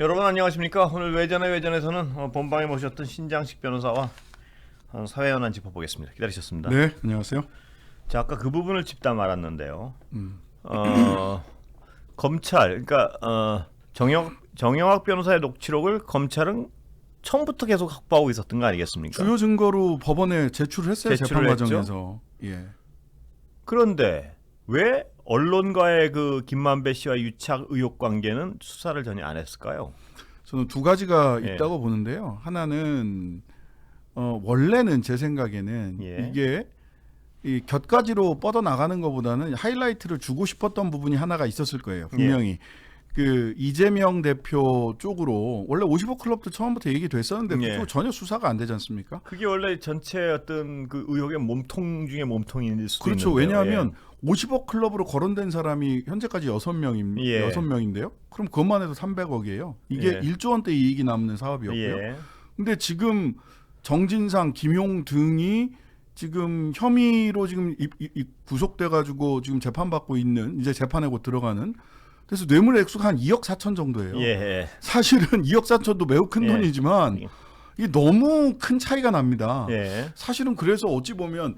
여러분 안녕하십니까? 오늘 외전에서는 본방에 모셨던 신장식 변호사와 사회현안 짚어보겠습니다. 기다리셨습니다. 네, 안녕하세요. 자, 아까 그 부분을 짚다 말았는데요. 검찰, 그러니까 정영학 변호사의 녹취록을 검찰은 처음부터 계속 확보하고 있었던 거 아니겠습니까? 주요 증거로 법원에 제출했어요. 재판 제출을 했죠? 과정에서. 예. 그런데 왜 언론과의 그 김만배 씨와 유착 의혹 관계는 수사를 전혀 안 했을까요? 저는 두 가지가 예. 있다고 보는데요. 하나는 원래는 제 생각에는 예. 이게 이 곁가지로 뻗어 나가는 것보다는 하이라이트를 주고 싶었던 부분이 하나가 있었을 거예요. 분명히. 그 이재명 대표 쪽으로 원래 50억 클럽도 처음부터 얘기됐었는데 예. 그쪽 전혀 수사가 안 되지 않습니까? 그게 원래 전체 어떤 그 의혹의 몸통 중에 몸통일 수도 그렇죠. 있는데요. 왜냐하면 50억 클럽으로 거론된 사람이 현재까지 6명인, 예. 6명인데요. 그럼 그것만 해도 300억이에요. 이게 예. 1조 원대 이익이 남는 사업이었고요. 예. 근데 지금 정진상, 김용 등이 지금 혐의로 지금 구속돼 가지고 지금 재판받고 있는, 이제 재판에 곧 들어가는, 그래서 뇌물 액수가 한 2억 4천 정도예요. 예. 사실은 2억 4천도 매우 큰 예. 돈이지만 이게 너무 큰 차이가 납니다. 예. 사실은 그래서 어찌 보면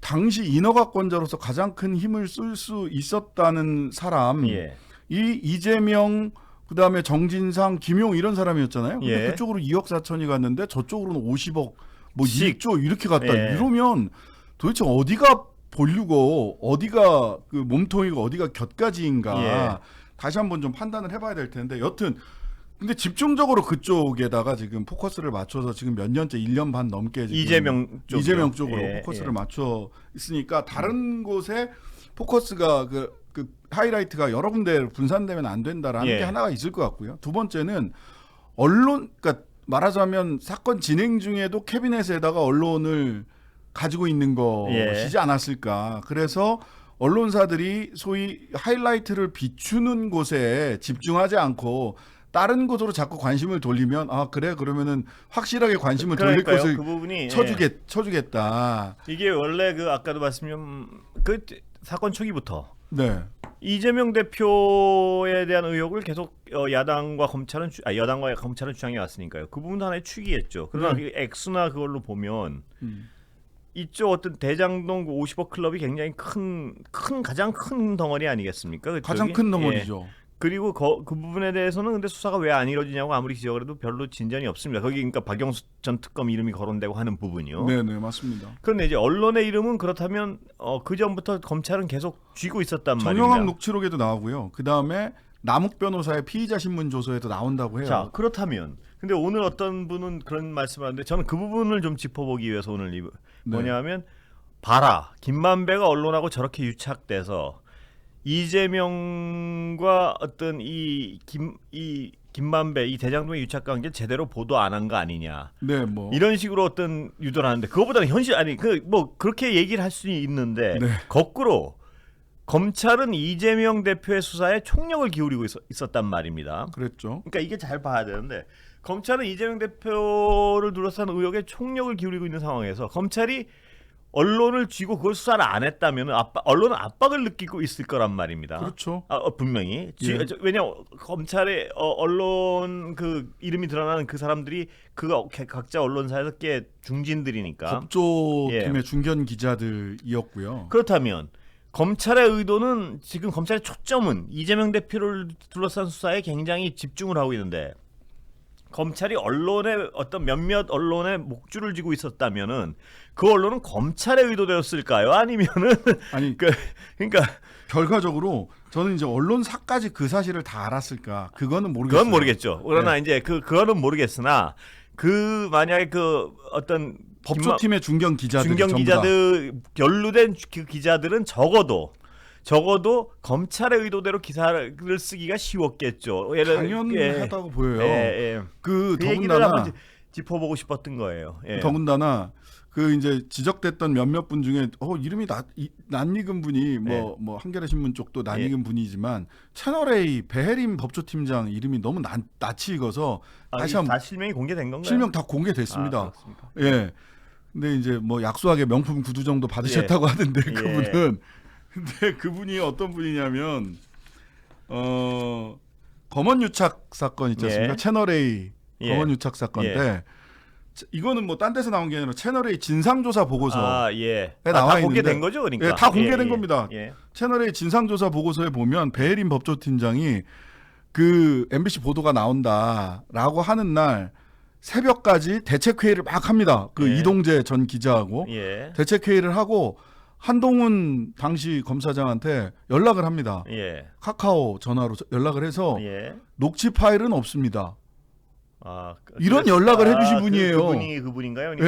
당시 인허가권자로서 가장 큰 힘을 쓸 수 있었다는 사람, 예. 이 이재명, 그다음에 정진상, 김용 이런 사람이었잖아요. 근데 예. 그쪽으로 2억 4천이 갔는데 저쪽으로는 50억, 뭐 씩. 1조 이렇게 갔다. 예. 이러면 도대체 어디가 본류고 어디가 그 몸통이고 어디가 곁가지인가 예. 다시 한번 좀 판단을 해봐야 될 텐데 여튼 근데 집중적으로 그쪽에다가 지금 포커스를 맞춰서 지금 몇 년째 1년 반 넘게 지금 이재명 쪽으로 예. 포커스를 예. 맞춰 있으니까 다른 곳에 포커스가 그 하이라이트가 여러 군데 분산되면 안 된다라는 예. 게 하나가 있을 것 같고요. 두 번째는 언론, 그러니까 말하자면 사건 진행 중에도 캐비넷에다가 언론을 가지고 있는 것이지 예. 않았을까. 그래서 언론사들이 소위 하이라이트를 비추는 곳에 집중하지 않고 다른 곳으로 자꾸 관심을 돌리면 아 그래 그러면은 확실하게 관심을 돌릴 그러니까요. 것을 그 부분이 쳐주겠다. 이게 원래 그 아까도 그 사건 초기부터 네, 이재명 대표에 대한 의혹을 계속 여당과 검찰은 주장해 왔으니까요. 그 부분도 하나의 축이겠죠. 그러나 그 액수나 그걸로 보면 이쪽 어떤 대장동 50억 클럽이 굉장히 가장 큰 덩어리 아니겠습니까? 그쪽이? 가장 큰 덩어리죠. 예. 그리고 그 부분에 대해서는 근데 수사가 왜 안 이루어지냐고 아무리 지적을 해도 별로 진전이 없습니다. 거기 그러니까 박영수 전 특검 이름이 거론되고 하는 부분이요. 네, 맞습니다. 그런데 이제 언론의 이름은 그렇다면 그 전부터 검찰은 계속 쥐고 있었단 말입니다. 정영학 녹취록에도 나오고요. 그 다음에 남욱 변호사의 피의자 신문 조서에도 나온다고 해요. 자, 그렇다면 근데 오늘 어떤 분은 그런 말씀을 하는데 저는 그 부분을 좀 짚어보기 위해서 오늘 뭐냐면 봐라 김만배가 언론하고 저렇게 유착돼서 이재명과 어떤 김만배 이 대장동의 유착 관계 제대로 보도 안 한 거 아니냐. 네, 뭐 이런 식으로 어떤 유도를 하는데 그거보다는 현실 아니 뭐 그렇게 얘기를 할 수는 있는데 네. 거꾸로 검찰은 이재명 대표의 수사에 총력을 기울이고 있었단 말입니다. 그랬죠. 그러니까 이게 잘 봐야 되는데 검찰은 이재명 대표를 둘러싼 의혹에 총력을 기울이고 있는 상황에서 검찰이 언론을 쥐고 그걸 수사를 안 했다면 언론은 압박을 느끼고 있을 거란 말입니다. 그렇죠. 분명히. 예. 왜냐 검찰의 언론 그 이름이 드러나는 그 사람들이 각자 언론사에서 꽤 중진들이니까. 법조팀의 예. 중견 기자들이었고요. 그렇다면 검찰의 의도는 지금 검찰의 초점은 이재명 대표를 둘러싼 수사에 굉장히 집중을 하고 있는데 검찰이 언론의 어떤 몇몇 언론에 목줄을 쥐고 있었다면은 그 언론은 검찰의 의도되었을까요? 아니면은 아니 그러니까 결과적으로 저는 이제 언론사까지 그 사실을 다 알았을까? 그거는 모르겠어요. 그건 모르겠죠. 그러나 네. 이제 그거는 모르겠으나 만약에 그 어떤 법조팀의 중견 기자들 연루된 그 기자들은 적어도 검찰의 의도대로 기사를 쓰기가 쉬웠겠죠. 당연하다고 보여요. 그 얘기를 더군다나 한번 짚어보고 싶었던 거예요. 예. 더군다나 그 이제 지적됐던 몇몇 분 중에 이름이 낯익은 분이 뭐 한겨레 신문 쪽도 낯익은 분이지만 채널 A 배혜림 법조팀장 이름이 너무 낯이 익어서 다시 한번 다 실명이 공개된 건가요? 실명 다 공개됐습니다. 그렇습니까? 예. 근데 이제 뭐 약소하게 명품 구두 정도 받으셨다고 하던데 그분은 근데 그분이 어떤 분이냐면 검언 유착 사건 있지 않습니까? 예. 채널 A 검언 예. 유착 사건 때 이거는 뭐 딴 데서 나온 게 아니라 채널 A 진상조사 보고서에 예. 나와 다 있는데 공개된 거죠, 그러니까. 예, 다 공개된 예. 겁니다. 예. 채널 A 진상조사 보고서에 보면 베헤린 법조팀장이 그 MBC 보도가 나온다라고 하는 날 새벽까지 대책회의를 막 합니다. 그 예. 이동재 전 기자하고 예. 대책회의를 하고 한동훈 당시 검사장한테 연락을 합니다. 예. 카카오 전화로 연락을 해서 예. 녹취 파일은 없습니다. 이런 그래서- 연락을 해주신 분이에요. 그분인가요? 예.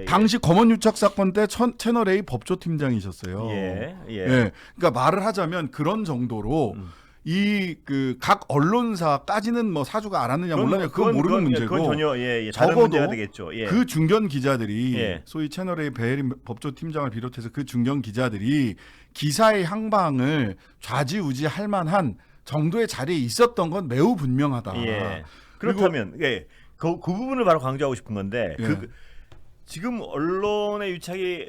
예. 당시 검언 유착 사건 때 채널 A 법조팀장이셨어요. 예. 예. 예. 그러니까 말을 하자면 그런 정도로 이 그 각 언론사까지는 뭐 사주가 알았느냐 몰랐느냐 그건 모르는 문제고 그건 전혀 다른 적어도 문제가 되겠죠. 예. 그 중견 기자들이 예. 소위 채널 A 베헤린 법조팀장을 비롯해서 그 중견 기자들이 기사의 향방을 좌지우지할 만한 정도의 자리에 있었던 건 매우 분명하다. 예. 그렇다면 그 부분을 바로 강조하고 싶은 건데 예. 지금 언론의 유착이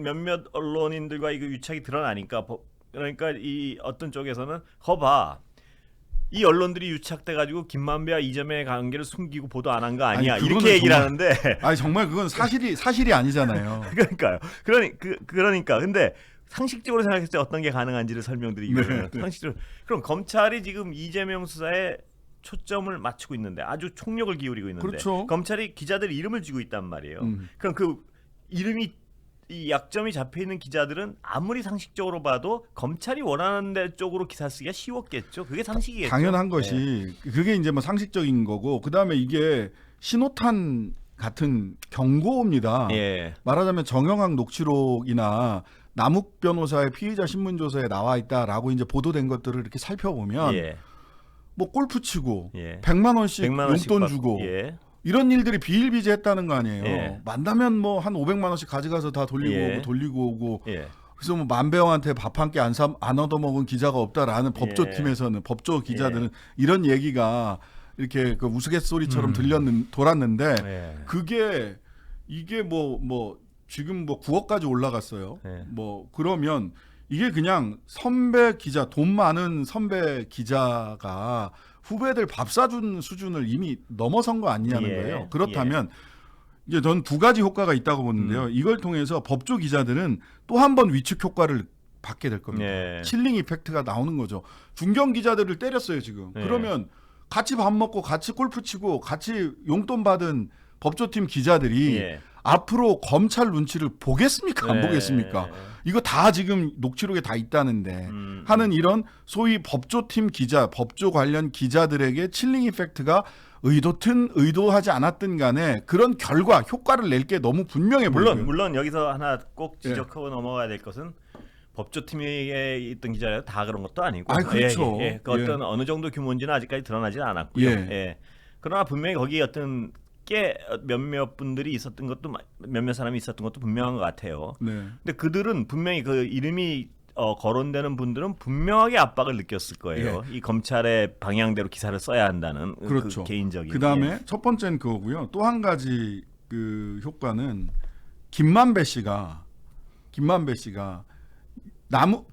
몇몇 언론인들과 이 유착이 드러나니까 그러니까 이 어떤 쪽에서는 거봐 이 언론들이 유착돼 가지고 김만배와 이재명의 관계를 숨기고 보도 안 한 거 아니야 아니, 이렇게 얘기를 정말, 하는데 아니 정말 그건 사실이 아니잖아요. 그러니까요. 그러니까 근데 상식적으로 생각했을 때 어떤 게 가능한지를 설명드리기 위해서 상식적으로 그럼 검찰이 지금 이재명 수사에 초점을 맞추고 있는데 아주 총력을 기울이고 있는데 그렇죠. 검찰이 기자들 이름을 쥐고 있단 말이에요. 그럼 그 이름이 이 약점이 잡혀 있는 기자들은 아무리 상식적으로 봐도 검찰이 원하는 데 쪽으로 기사 쓰기가 쉬웠겠죠. 그게 상식이겠죠. 당연한 것이 그게 이제 뭐 상식적인 거고 그다음에 이게 신호탄 같은 경고입니다. 예. 말하자면 정영학 녹취록이나 남욱 변호사의 피의자 신문조서에 나와 있다라고 이제 보도된 것들을 이렇게 살펴보면 예. 뭐 골프 치고 예. 100만 원씩 100만 원씩 용돈 받고, 주고 예. 이런 일들이 비일비재했다는 거 아니에요. 예. 만나면 뭐 한 500만 원씩 가져가서 다 돌리고 예. 오고 돌리고 오고 예. 그래서 뭐 만배형한테 밥 한 끼 안 얻어먹은 기자가 없다라는 법조팀에서는 법조 기자들은 이런 얘기가 이렇게 그 우스갯소리처럼 돌았는데 예. 그게 이게 뭐 지금 뭐 9억까지 올라갔어요. 예. 뭐 그러면 이게 그냥 선배 기자 돈 많은 선배 기자가 후배들 밥 사준 수준을 이미 넘어선 거 아니냐는 예. 거예요. 그렇다면 이제 전 두 가지 효과가 있다고 보는데요. 이걸 통해서 법조 기자들은 또 한 번 위축 효과를 받게 될 겁니다. 예. 칠링 이펙트가 나오는 거죠. 중견 기자들을 때렸어요 지금. 예. 그러면 같이 밥 먹고 같이 골프 치고 같이 용돈 받은 법조팀 기자들이 예. 앞으로 검찰 눈치를 보겠습니까? 안 예. 보겠습니까? 이거 다 지금 녹취록에 다 있다는데 하는 이런 소위 법조팀 기자, 법조 관련 기자들에게 칠링 이펙트가 의도든 의도하지 않았든 간에 그런 결과, 효과를 낼 게 너무 분명해 보여요. 물론 여기서 하나 꼭 지적하고 넘어가야 될 것은 법조팀에 있던 기자들 다 그런 것도 아니고 그렇죠. 그 어떤 어느 정도 규모인지는 아직까지 드러나지 않았고요. 예. 그러나 분명히 거기 어떤 꽤 몇몇 분들이 있었던 것도 몇몇 사람이 있었던 것도 분명한 것 같아요. 네. 근데 그들은 분명히 그 이름이 거론되는 분들은 분명하게 압박을 느꼈을 거예요. 이 검찰의 방향대로 기사를 써야 한다는 그렇죠. 그 개인적인. 그다음에 첫 번째는 그거고요. 또 한 가지 그 효과는 김만배 씨가 남욱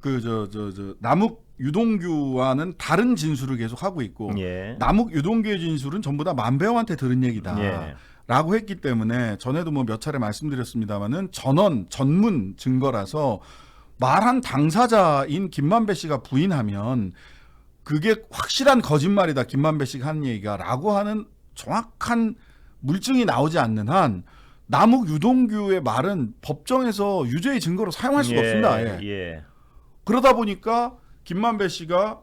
유동규와는 다른 진술을 계속 하고 있고 예. 남욱 유동규의 진술은 전부 다 만배형한테 들은 얘기다. 예. 라고 했기 때문에 전에도 뭐 몇 차례 말씀드렸습니다마는 전문 증거라서 말한 당사자인 김만배 씨가 부인하면 그게 확실한 거짓말이다. 김만배 씨가 한 얘기가라고 하는 정확한 물증이 나오지 않는 한 남욱 유동규의 말은 법정에서 유죄의 증거로 사용할 수가 없습니다. 아예. 예. 그러다 보니까 김만배 씨가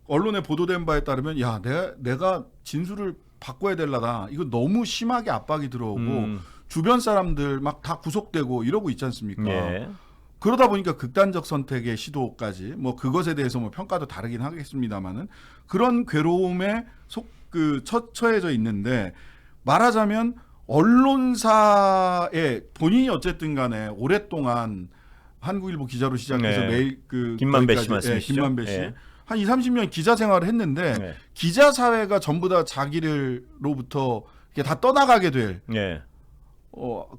언론에 보도된 바에 따르면 야 내가 진술을 바꿔야 될라다. 이거 너무 심하게 압박이 들어오고 주변 사람들 막 다 구속되고 이러고 있지 않습니까? 예. 그러다 보니까 극단적 선택의 시도까지 뭐 그것에 대해서 뭐 평가도 다르긴 하겠습니다만은 그런 괴로움에 처해져 있는데 말하자면 언론사에 본인이 어쨌든 간에 오랫동안 한국일보 기자로 시작해서 네. 매일 김만배 씨 거기까지, 말씀이시죠? 김만배 씨. 예. 한 20-30년 기자 생활을 했는데 네. 기자 사회가 전부 다 자기를로부터 이렇게 다 떠나가게 될 예.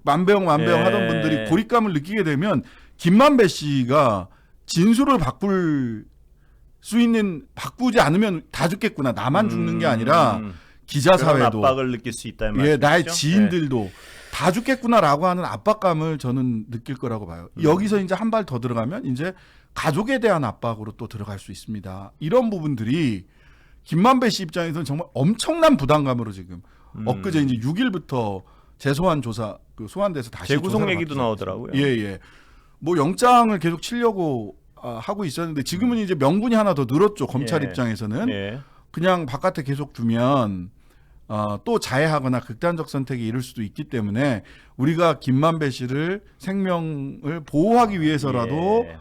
만배형 예. 하던 분들이 고립감을 느끼게 되면 김만배 씨가 진술을 바꿀 수 있는 바꾸지 않으면 다 죽겠구나. 나만 죽는 게 아니라 기자 그런 사회도 압박을 느낄 수 있다는 말이죠. 예, 나의 지인들도 다 죽겠구나라고 하는 압박감을 저는 느낄 거라고 봐요. 여기서 이제 한 발 더 들어가면 이제 가족에 대한 압박으로 또 들어갈 수 있습니다. 이런 부분들이 김만배 씨 입장에서는 정말 엄청난 부담감으로 지금 엊그제 이제 6일부터 재소환 조사 소환돼서 다시 재구속 조사를 얘기도 받기 나오더라고요. 예. 뭐 영장을 계속 치려고 하고 있었는데 지금은 이제 명분이 하나 더 늘었죠. 검찰 입장에서는 예. 그냥 바깥에 계속 두면 또 자해하거나 극단적 선택에 이를 수도 있기 때문에 우리가 김만배 씨를 생명을 보호하기 위해서라도 예.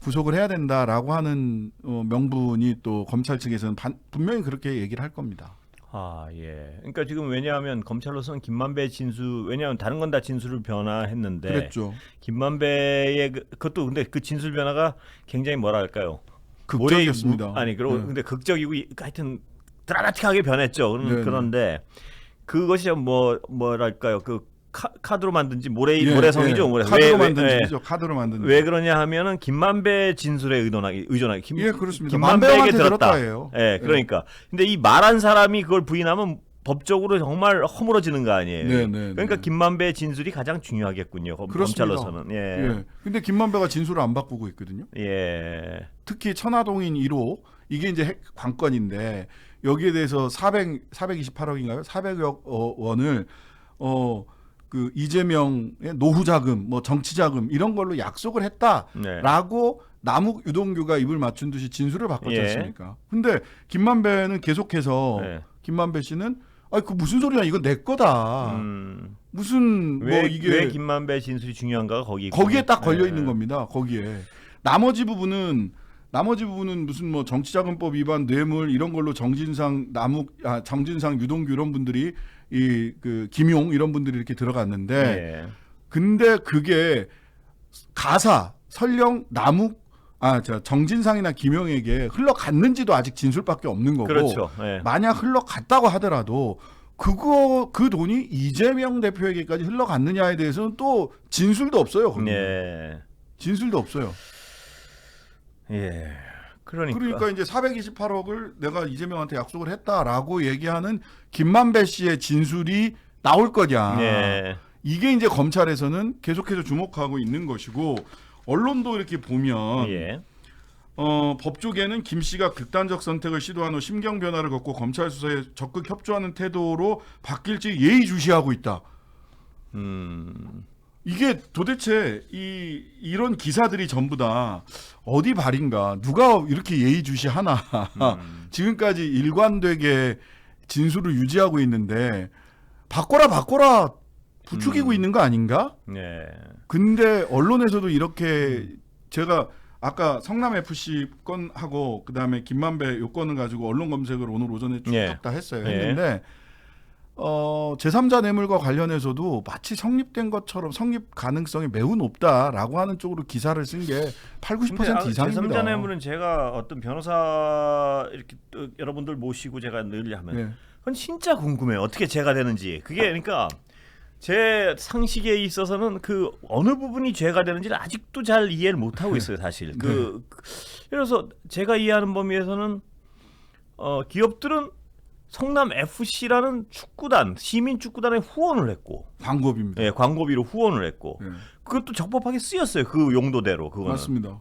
구속을 해야 된다라고 하는 명분이 또 검찰 측에서는 분명히 그렇게 얘기를 할 겁니다. 아, 예. 그러니까 지금 왜냐하면 검찰로서는 김만배 진술, 왜냐하면 다른 건 다 진술을 변화했는데 그랬죠. 김만배의 그것도 근데 그 진술 변화가 굉장히 뭐랄까요? 극적이었습니다. 그리고 네. 근데 극적이고 하여튼 드라마틱하게 변했죠. 네, 그런데 그것이 뭐랄까요? 그 카드로 만든지 예, 모래성이죠. 예. 카드로 만든 일이죠. 카드로 만든 왜 그러냐 하면은 김만배 진술에 의존하기 예, 그렇습니다. 김만배에게 만배한테 들었다. 들었다예요. 예, 그러니까. 근데 이 말한 사람이 그걸 부인하면 법적으로 정말 허물어지는 거 아니에요. 네. 그러니까 김만배의 진술이 가장 중요하겠군요. 그렇습니다. 검찰로서는. 예. 예. 근데 김만배가 진술을 안 바꾸고 있거든요. 예. 특히 천화동인 1호 이게 이제 관건인데 여기에 대해서 428억인가요? 400억 원을 그 이재명의 노후 자금, 뭐 정치 자금 이런 걸로 약속을 했다라고 남욱 유동규가 입을 맞춘 듯이 진술을 바꿨지 예. 않습니까? 근데 김만배는 계속해서 네. 김만배 씨는 그 무슨 소리야? 이건 내 거다. 무슨 왜, 뭐 이게 왜 김만배 진술이 중요한가가 거기에 딱 걸려 있는 겁니다. 거기에 나머지 부분은 무슨 뭐 정치자금법 위반 뇌물 이런 걸로 정진상 유동규 이런 분들이 그 김용 이런 분들이 이렇게 들어갔는데 예. 근데 그게 가사 설령 정진상이나 김용에게 흘러갔는지도 아직 진술밖에 없는 거고 그렇죠. 예. 만약 흘러갔다고 하더라도 그 돈이 이재명 대표에게까지 흘러갔느냐에 대해서는 또 진술도 없어요. 예. 진술도 없어요. 예. 그러니까 이제 428억을 내가 이재명한테 약속을 했다라고 얘기하는 김만배 씨의 진술이 나올 거냐. 예. 이게 이제 검찰에서는 계속해서 주목하고 있는 것이고 언론도 이렇게 보면 예. 법조계는 김 씨가 극단적 선택을 시도한 후 심경 변화를 겪고 검찰 수사에 적극 협조하는 태도로 바뀔지 예의주시하고 있다. 이게 도대체 이런 기사들이 전부 다 어디 발인가? 누가 이렇게 예의주시하나? 지금까지 일관되게 진술을 유지하고 있는데 바꿔라 부추기고 있는 거 아닌가? 네. 근데 언론에서도 이렇게 제가 아까 성남 FC 건하고 그다음에 김만배 요건을 가지고 언론 검색을 오늘 오전에 쭉 다 했어요. 했는데 제3자 뇌물과 관련해서도 마치 성립된 것처럼 성립 가능성이 매우 높다라고 하는 쪽으로 기사를 쓴 게 80-90% 이상입니다. 제3자 뇌물은 제가 어떤 변호사 이렇게 여러분들 모시고 제가 늘 하면 그건 진짜 궁금해요. 어떻게 죄가 되는지. 그게 그러니까 제 상식에 있어서는 그 어느 부분이 죄가 되는지를 아직도 잘 이해를 못 하고 있어요, 사실. 그래서 제가 이해하는 범위에서는 기업들은 성남 FC라는 축구단, 시민 축구단에 후원을 했고, 광고비입니다. 예, 광고비로 후원을 했고, 그것도 적법하게 쓰였어요, 그 용도대로 그거는. 맞습니다.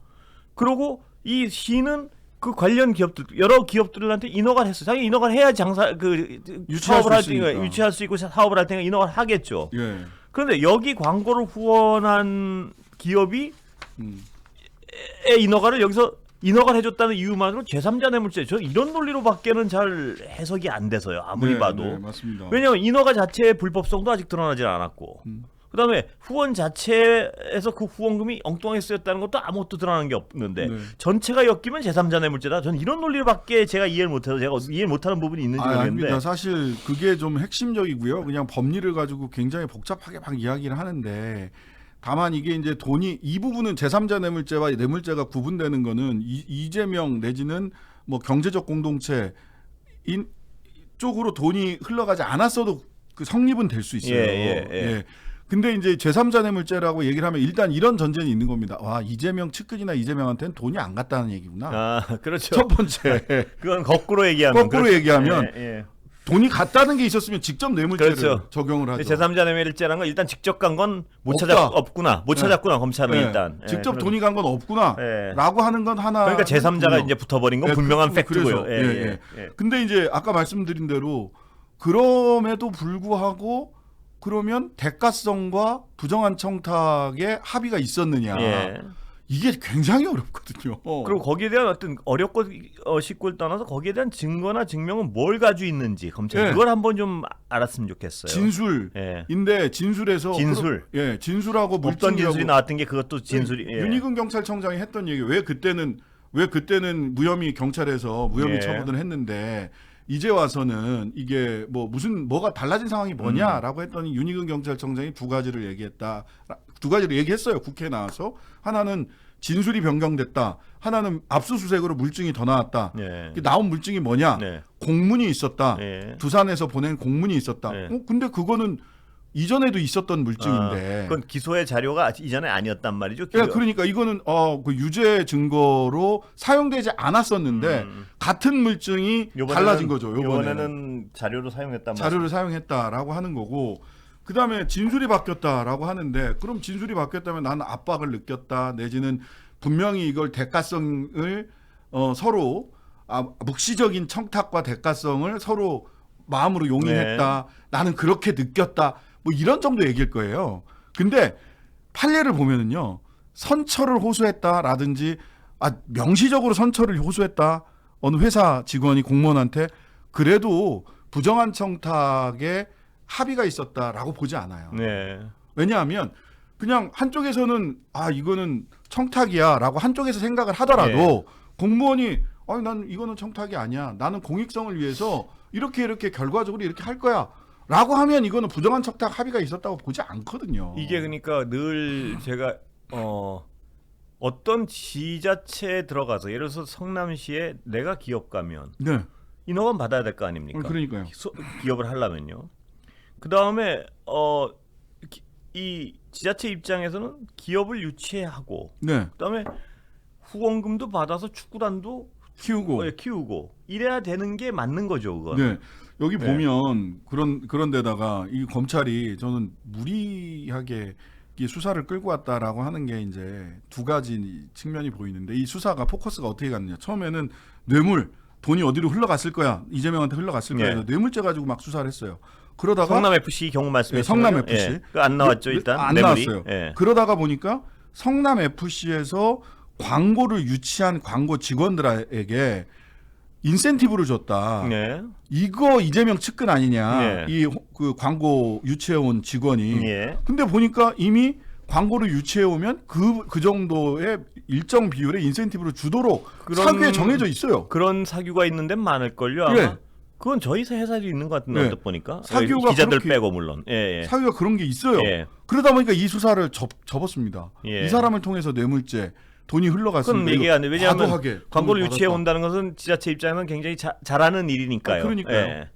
그리고 이 시는 그 관련 기업들 여러 기업들한테 인허가를 했어요. 당연히 인허가를 해야 사업을 할 때 유치할 수 있고 사업을 할 때는 인허가를 하겠죠. 예. 그런데 여기 광고를 후원한 기업이 인허가를 여기서 인허가를 해줬다는 이유만으로 제3자 뇌물죄. 저 이런 논리로밖에는 잘 해석이 안 돼서요. 아무리 봐도. 네, 맞습니다. 왜냐하면 인허가 자체의 불법성도 아직 드러나지 않았고. 그다음에 후원 자체에서 그 후원금이 엉뚱하게 쓰였다는 것도 아무것도 드러나는 게 없는데 전체가 엮이면 제3자 뇌물죄다. 저는 이런 논리로밖에 제가 이해를 못해서 제가 이해를 못하는 부분이 있는지 모르겠는데. 아닙니다. 사실 그게 좀 핵심적이고요. 그냥 법리를 가지고 굉장히 복잡하게 막 이야기를 하는데 다만 이게 이제 돈이 이 부분은 제3자 뇌물죄와 뇌물죄가 구분되는 거는 이재명 내지는 뭐 경제적 공동체 쪽으로 돈이 흘러가지 않았어도 그 성립은 될 수 있어요. 예. 근데 이제 제3자 뇌물죄라고 얘기를 하면 일단 이런 전제는 있는 겁니다. 와, 이재명 측근이나 이재명한테는 돈이 안 갔다는 얘기구나. 아, 그렇죠. 첫 번째. 그건 거꾸로 얘기하면 거꾸로 얘기하면 예, 예. 돈이 갔다는 게 있었으면 직접 뇌물죄를 그렇죠. 적용을 하죠. 제3자 뇌물죄라는 건 일단 직접 간 건 못 없다. 찾았 없구나. 못 찾았구나. 검찰은 네. 일단. 직접 그럼- 돈이 간 건 없구나. 예. 라고 하는 건 하나. 그러니까 제3자가 이제 붙어버린 건 예, 분명한 그래서, 팩트고요. 예. 근데 이제 아까 말씀드린 대로 그럼에도 불구하고 그러면 대가성과 부정한 청탁의 합의가 있었느냐. 예. 이게 굉장히 어렵거든요. 그리고 거기에 대한 어떤 어렵고 쉽고를 떠나서 거기에 대한 증거나 증명은 뭘 가지고 있는지 검찰 예. 그걸 한번 좀 알았으면 좋겠어요. 진술인데 예. 진술에서 진술. 진술하고 없던 물증이라고 진술이 나왔던 게 그것도 진술이. 예. 윤희근 경찰청장이 했던 얘기 왜 그때는 무혐의 경찰에서 무혐의 예. 처분을 했는데 이제 와서는 이게 뭐가 달라진 상황이 뭐냐라고 했더니 윤희근 경찰청장이 두 가지를 얘기했어요. 국회에 나와서 하나는 진술이 변경됐다. 하나는 압수수색으로 물증이 더 나왔다. 예. 나온 물증이 뭐냐? 네. 공문이 있었다. 예. 두산에서 보낸 공문이 있었다. 예. 근데 그거는 이전에도 있었던 물증인데. 그건 기소의 자료가 이전에 아니었단 말이죠. 예, 그러니까 이거는 그 유죄 증거로 사용되지 않았었는데 같은 물증이 달라진 거죠. 이번에는 자료로 사용했단 말이죠. 자료를 사용했다라고 하는 거고, 그 다음에 진술이 바뀌었다라고 하는데, 그럼 진술이 바뀌었다면 나는 압박을 느꼈다 내지는 분명히 이걸 대가성을 서로 묵시적인 청탁과 대가성을 서로 마음으로 용인했다. 나는 그렇게 느꼈다. 뭐 이런 정도 얘기일 거예요. 근데 판례를 보면은요, 선처를 호소했다라든지 명시적으로 선처를 호소했다. 어느 회사 직원이 공무원한테 그래도 부정한 청탁에 합의가 있었다라고 보지 않아요. 네. 왜냐하면 그냥 한쪽에서는 이거는 청탁이야라고 한쪽에서 생각을 하더라도 공무원이 난 이거는 청탁이 아니야. 나는 공익성을 위해서 이렇게 결과적으로 이렇게 할 거야. 라고 하면 이거는 부정한 청탁 합의가 있었다고 보지 않거든요. 이게 그러니까 늘 제가 어떤 지자체에 들어가서 예를 들어서 성남시에 내가 기업가면 네. 인허가 받아야 될 거 아닙니까? 그러니까요. 기업을 하려면요. 그 다음에 이 지자체 입장에서는 기업을 유치하고, 네. 그다음에 후원금도 받아서 축구단도 키우고 이래야 되는 게 맞는 거죠, 그건. 네. 여기 보면 그런 데다가 이 검찰이 저는 무리하게 이 수사를 끌고 왔다라고 하는 게 이제 두 가지 측면이 보이는데, 이 수사가 포커스가 어떻게 갔느냐. 처음에는 뇌물, 돈이 어디로 흘러갔을 거야. 이재명한테 흘러갔을 거야. 네. 뇌물죄 가지고 막 수사를 했어요. 그러다가 성남 FC 경우 말씀이신 성남 거죠? FC. 예. 안 나왔죠, 일단. 안 뇌물이. 나왔어요. 예. 그러다가 보니까 성남 FC에서 광고를 유치한 광고 직원들에게 인센티브를 줬다. 네. 이거 이재명 측근 아니냐? 네. 그 광고 유치해온 직원이. 예. 근데 보니까 이미 광고를 유치해오면 그 정도의 일정 비율의 인센티브를 주도록 사규에 정해져 있어요. 그런 사규가 있는 데는 많을걸요, 아마. 예. 그건 저희 회사도 있는 것 같은데, 네. 언뜻 보니까. 사규가 기자들 그렇게- 빼고 물론. 예. 사규가 그런 게 있어요. 예. 그러다 보니까 이 수사를 접었습니다. 예. 이 사람을 통해서 뇌물죄, 돈이 그건 흘러갔으니까 얘기가 안 돼. 왜냐하면 과도하게 광고를 돈을 유치해 받았다. 온다는 것은 지자체 입장에서는 굉장히 잘하는 일이니까요. 그러니까요. 예.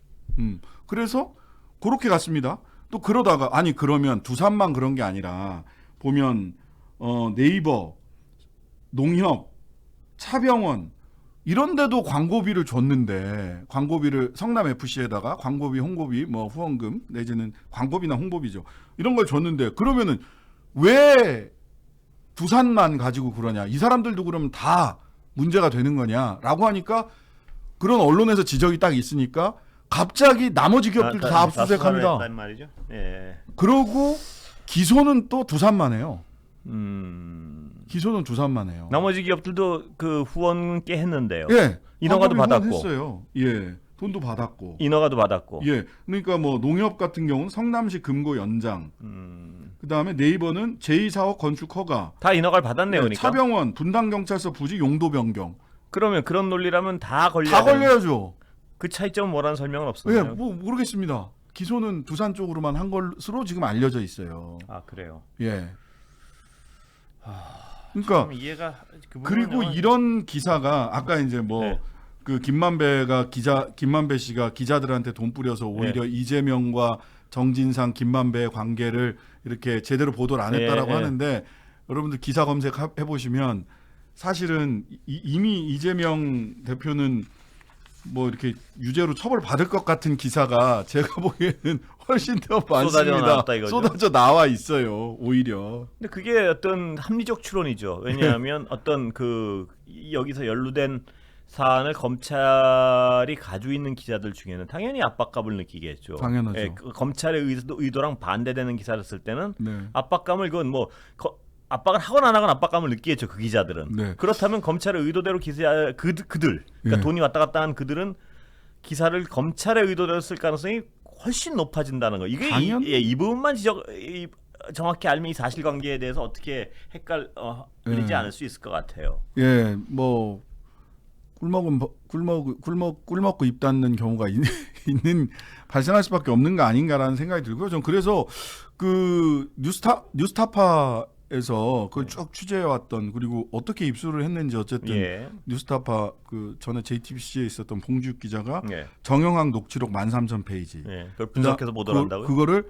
그래서 그렇게 갔습니다. 또 그러다가 그러면 두산만 그런 게 아니라 보면 네이버, 농협, 차병원 이런 데도 광고비를 줬는데, 광고비를 성남 FC에다가 광고비, 홍보비, 후원금 내지는 광고비나 홍보비죠. 이런 걸 줬는데, 그러면은 왜 두산만 가지고 그러냐? 이 사람들도 그러면 다 문제가 되는 거냐라고 하니까, 그런 언론에서 지적이 딱 있으니까 갑자기 나머지 기업들도 다 압수수색합니다. 했단 말이죠. 예. 그러고 기소는 또 두산만 해요. 기소는 두산만 해요. 나머지 기업들도 그 후원 꽤 했는데요. 예. 인허가도 받았고. 했어요. 예. 돈도 받았고. 인허가도 받았고. 예. 그러니까 농협 같은 경우는 성남시 금고 연장. 그다음에 네이버는 제2사업 건축 허가. 다 인허가를 받았네요, 예, 그러니까. 차병원 분당경찰서 부지 용도 변경. 그러면 그런 논리라면 다 다 걸려야죠. 그 차이점은 뭐라는 설명은 예, 없었나요? 모르겠습니다. 기소는 두산 쪽으로만 한 것으로 지금 알려져 있어요. 아, 그래요. 예. 그러니까 참 이해가 그리고 이런 기사가 아까 이제 네. 그 김만배 씨가 기자들한테 돈 뿌려서 오히려 이재명과 정진상, 김만배의 관계를 이렇게 제대로 보도를 안 했다라고 하는데 여러분들 기사 검색해 보시면 사실은 이미 이재명 대표는 뭐 이렇게 유죄로 처벌받을 것 같은 기사가 제가 보기에는 훨씬 더 많습니다. 쏟아져 나와 있어요. 오히려. 근데 그게 어떤 합리적 추론이죠. 왜냐하면 어떤 여기서 연루된 사안을 검찰이 가지고 있는 기자들 중에는 당연히 압박감을 느끼겠죠. 당연하죠. 예, 검찰의 의도랑 반대되는 기사를 쓸 때는 압박감을 압박을 하거나 안 하거나 압박감을 느끼겠죠. 그 기자들은. 그렇다면 검찰의 의도대로 그들 그러니까 돈이 왔다 갔다 한 그들은 기사를 검찰의 의도대로 쓸 가능성이 훨씬 높아진다는 거. 이게 이 부분만 정확히 알면 이 사실관계에 대해서 어떻게 헷갈리지 않을 수 있을 것 같아요. 예, 뭐 꿀 먹고 입 닫는 경우가 발생할 수밖에 없는 거 아닌가라는 생각이 들고요. 전 그래서 그 뉴스타파에서 그걸 쭉 취재해왔던 그리고 어떻게 입수를 했는지 어쨌든 뉴스타파 그 전에 JTBC에 있었던 봉지욱 기자가 정영학 녹취록 13,000페이지 그걸 분석해서 보도를 한다고요? 그거를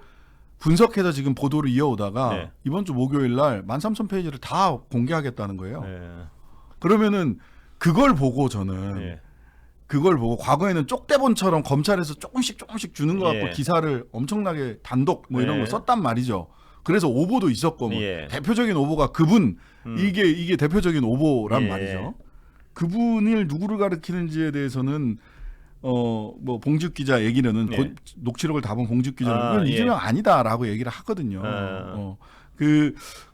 분석해서 지금 보도를 이어오다가 이번 주 목요일 날 13,000페이지를 다 공개하겠다는 거예요. 그러면은 그걸 보고 저는 그걸 보고 과거에는 쪽대본처럼 검찰에서 조금씩 주는 것 같고 기사를 엄청나게 단독 뭐 이런 거 썼단 말이죠. 그래서 오보도 있었고 뭐 대표적인 오보가 그분 이게 대표적인 오보란 말이죠. 그분을 누구를 가리키는지에 대해서는 뭐 봉지욱 기자 얘기는 녹취록을 다 본 봉지욱 기자는 이재명 아니다라고 얘기를 하거든요.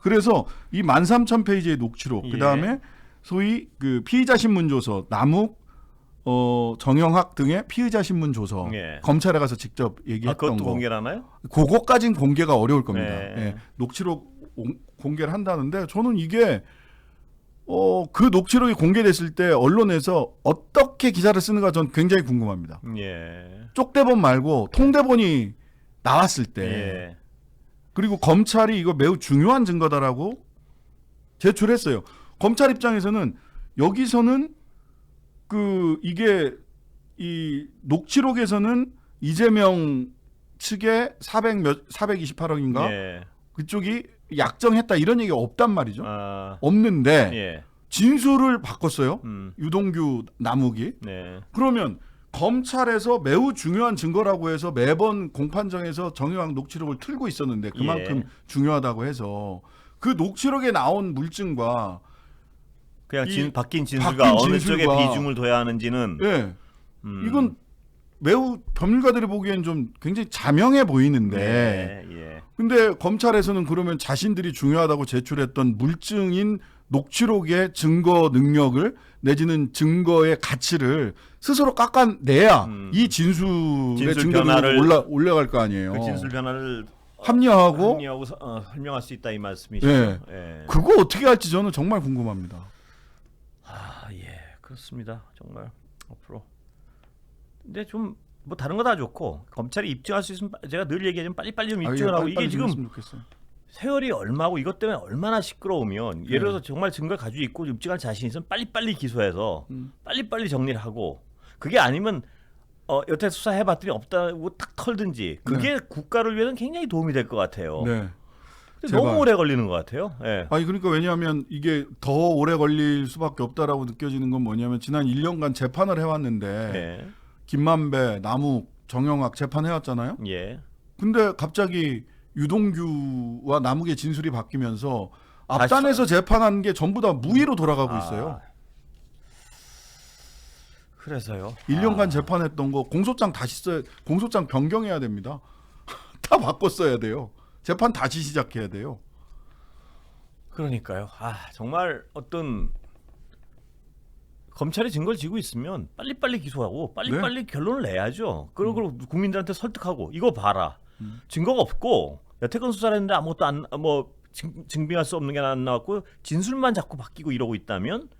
그래서 이 13,000페이지의 녹취록 그다음에 소위 그 피의자 신문조서 남욱 정영학 등의 피의자 신문조서 검찰에 가서 직접 얘기했던 그것도 공개를 하나요? 그거까진 공개가 어려울 겁니다. 녹취록 공개를 한다는데 저는 이게 그 녹취록이 공개됐을 때 언론에서 어떻게 기사를 쓰는가 전 굉장히 궁금합니다. 쪽대본 말고 통대본이 나왔을 때 그리고 검찰이 이거 매우 중요한 증거다라고 제출했어요. 검찰 입장에서는 여기서는 이게 이 녹취록에서는 이재명 측에 428억인가 그쪽이 약정했다 이런 얘기가 없단 말이죠. 없는데 진술을 바꿨어요. 유동규 남욱이. 그러면 검찰에서 매우 중요한 증거라고 해서 매번 공판정에서 정영학 녹취록을 틀고 있었는데 그만큼 중요하다고 해서 그 녹취록에 나온 물증과 그냥 바뀐 진술과 어느 쪽에 비중을 둬야 하는지는 이건 매우 법률가들이 보기엔 좀 굉장히 자명해 보이는데 근데 검찰에서는 그러면 자신들이 중요하다고 제출했던 물증인 녹취록의 증거 능력을 내지는 증거의 가치를 스스로 깎아내야 이 진술의 증거가 올라갈 거 아니에요. 그 진술 변화를 합리화하고 설명할 수 있다 이 말씀이시죠. 그거 어떻게 할지 저는 정말 궁금합니다. 그렇습니다. 정말 앞으로. 근데 좀 뭐 다른 거 다 좋고 검찰이 입증할 수 있으면 제가 늘 얘기하지만 빨리빨리 좀 입증을 하고 이게 지금 세월이 얼마고 이것 때문에 얼마나 시끄러우면 예를 들어서 정말 증거를 가지고 있고 입증할 자신 있으면 빨리빨리 기소해서 빨리빨리 정리를 하고 그게 아니면 여태 수사해봤더니 없다고 탁 털든지 그게 국가를 위해서는 굉장히 도움이 될 것 같아요. 너무 오래 걸리는 것 같아요. 아니 그러니까 왜냐하면 이게 더 오래 걸릴 수밖에 없다라고 느껴지는 건 뭐냐면 지난 1년간 재판을 해왔는데 김만배, 남욱, 정영학 재판해왔잖아요. 근데 갑자기 유동규와 남욱의 진술이 바뀌면서 앞단에서 재판한 게 전부 다 무의로 돌아가고 있어요. 그래서요. 1년간 재판했던 거 공소장 공소장 변경해야 됩니다. 다 바꿔 써야 돼요. 재판 다시 시작해야 돼요. 그러니까요. 정말 어떤 검찰이 증거를 쥐고 있으면 빨리빨리 기소하고 빨리빨리 결론을 내야죠. 그리고 국민들한테 설득하고 이거 봐라. 증거가 없고 여태껏 수사를 했는데 아무것도 증빙할 수 없는 게 안 나왔고 진술만 자꾸 바뀌고 이러고 있다면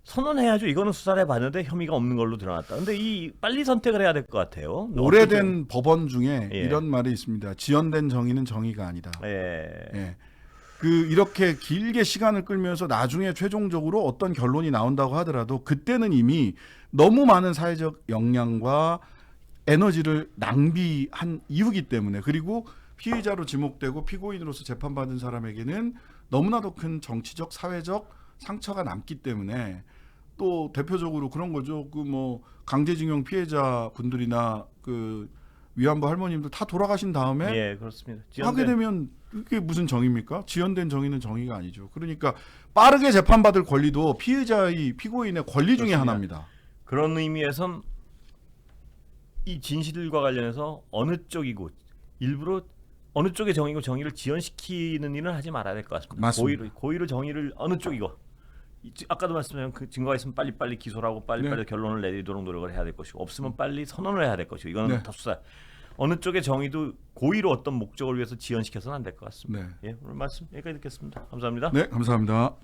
선언해야죠. 이거는 수사를 해봤는데 혐의가 없는 걸로 드러났다. 근데 이 빨리 선택을 해야 될 것 같아요. 오래된 법원 중에 이런 말이 있습니다. 지연된 정의는 정의가 아니다. 이렇게 길게 시간을 끌면서 나중에 최종적으로 어떤 결론이 나온다고 하더라도 그때는 이미 너무 많은 사회적 역량과 에너지를 낭비한 이유기 때문에 그리고 피의자로 지목되고 피고인으로서 재판받은 사람에게는 너무나도 큰 정치적 사회적 상처가 남기 때문에 또 대표적으로 그런 거죠. 그 뭐 강제징용 피해자 분들이나 그 위안부 할머님들 다 돌아가신 다음에 예, 그렇습니다. 하게 되면 그게 무슨 정의입니까? 지연된 정의는 정의가 아니죠. 그러니까 빠르게 재판받을 권리도 피의자의 피고인의 권리 중에 그렇습니다. 하나입니다. 그런 의미에선 이 진실과 관련해서 어느 쪽이고 일부러 어느 쪽의 정의고 정의를 지연시키는 일은 하지 말아야 될 것 같습니다. 맞습니다. 고의로 정의를 어느 쪽이고 아까도 말씀드린 그 증거가 있으면 빨리 기소를 하고 빨리 결론을 내리도록 노력을 해야 될 것이고 없으면 빨리 선언을 해야 될 것이고 이거는 네. 다 수사 어느 쪽의 정의도 고의로 어떤 목적을 위해서 지연시켜서는 안 될 것 같습니다. 네. 예, 오늘 말씀 여기까지 듣겠습니다. 감사합니다. 네, 감사합니다.